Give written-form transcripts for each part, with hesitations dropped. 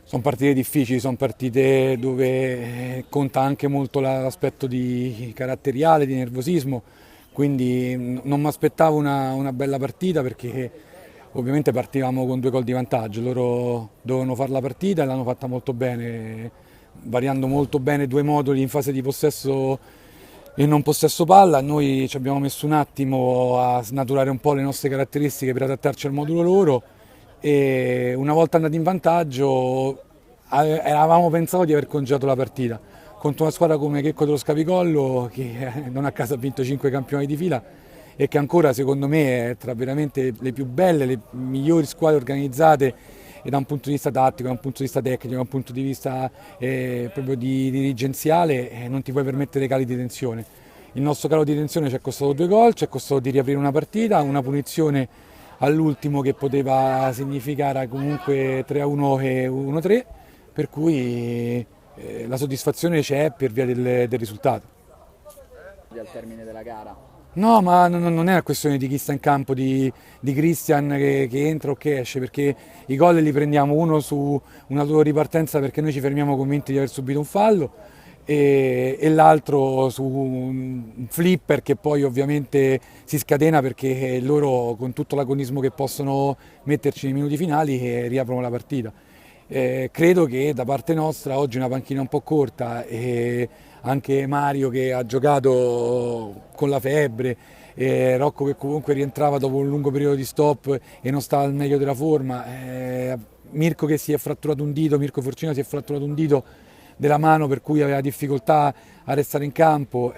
Sono partite difficili, sono partite dove conta anche molto l'aspetto caratteriale, di nervosismo, quindi non mi aspettavo una bella partita perché ovviamente partivamo con 2 gol di vantaggio, loro dovevano fare la partita e l'hanno fatta molto bene, variando molto bene 2 moduli in fase di possesso e non possesso palla. Noi ci abbiamo messo un attimo a snaturare un po' le nostre caratteristiche per adattarci al modulo loro e una volta andati in vantaggio eravamo pensati di aver congelato la partita contro una squadra come Checco dello Scapicollo che non a caso ha vinto 5 campionati di fila e che ancora secondo me è tra veramente le più belle, le migliori squadre organizzate e da un punto di vista tattico, da un punto di vista tecnico, da un punto di vista proprio dirigenziale non ti puoi permettere cali di tensione. Il nostro calo di tensione ci è costato 2 gol, ci è costato di riaprire una partita, una punizione all'ultimo che poteva significare comunque 3-1 e 1-3, per cui la soddisfazione c'è per via del risultato. Al termine della gara. No, ma non è una questione di chi sta in campo, di Christian che entra o che esce, perché i gol li prendiamo uno su una loro ripartenza perché noi ci fermiamo convinti di aver subito un fallo e l'altro su un flipper che poi ovviamente si scatena perché loro con tutto l'agonismo che possono metterci nei minuti finali riaprono la partita. Credo che da parte nostra oggi una panchina un po' corta e anche Mario che ha giocato con la febbre, Rocco che comunque rientrava dopo un lungo periodo di stop e non stava al meglio della forma, Mirko che si è fratturato un dito, Mirko Forcina si è fratturato un dito della mano per cui aveva difficoltà a restare in campo,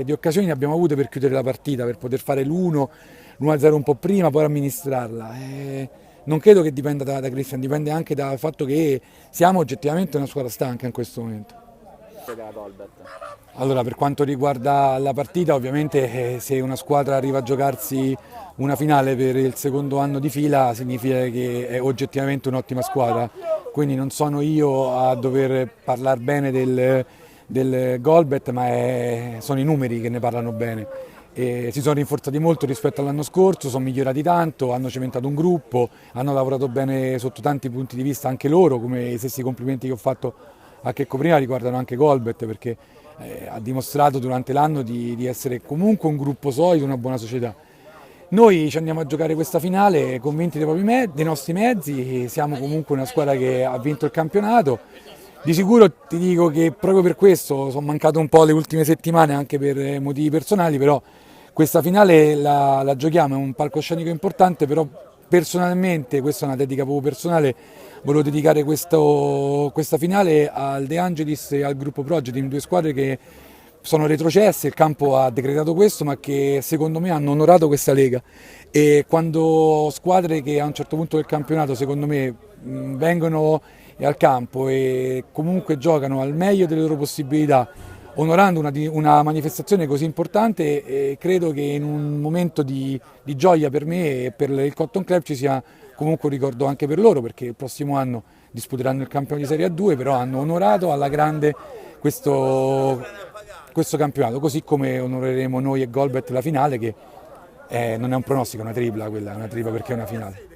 di occasioni ne abbiamo avute per chiudere la partita, per poter fare l'1-0 un po' prima, poi amministrarla. Non credo che dipenda da Christian, dipende anche dal fatto che siamo oggettivamente una squadra stanca in questo momento. Allora, per quanto riguarda la partita, ovviamente se una squadra arriva a giocarsi una finale per il secondo anno di fila significa che è oggettivamente un'ottima squadra, quindi non sono io a dover parlare bene del Golbet, ma sono i numeri che ne parlano bene. Si sono rinforzati molto rispetto all'anno scorso, sono migliorati tanto, hanno cementato un gruppo, hanno lavorato bene sotto tanti punti di vista anche loro, come i stessi complimenti che ho fatto a Checco prima riguardano anche Golbet perché ha dimostrato durante l'anno di essere comunque un gruppo solido, una buona società. Noi ci andiamo a giocare questa finale convinti dei nostri mezzi, siamo comunque una squadra che ha vinto il campionato. Di sicuro ti dico che proprio per questo sono mancato un po' le ultime settimane anche per motivi personali, però questa finale la giochiamo, è un palcoscenico importante, però personalmente, questa è una dedica proprio personale, volevo dedicare questa finale al De Angelis e al gruppo Progeteam, 2 squadre che sono retrocesse, il campo ha decretato questo, ma che secondo me hanno onorato questa lega. E quando squadre che a un certo punto del campionato, secondo me, vengono al campo e comunque giocano al meglio delle loro possibilità, onorando una manifestazione così importante, credo che in un momento di gioia per me e per il Cotton Club ci sia comunque un ricordo anche per loro, perché il prossimo anno disputeranno il campionato di Serie A2, però hanno onorato alla grande questo campionato, così come onoreremo noi e Golbet la finale che non è un pronostico, è una tripla quella, è una tripla perché è una finale.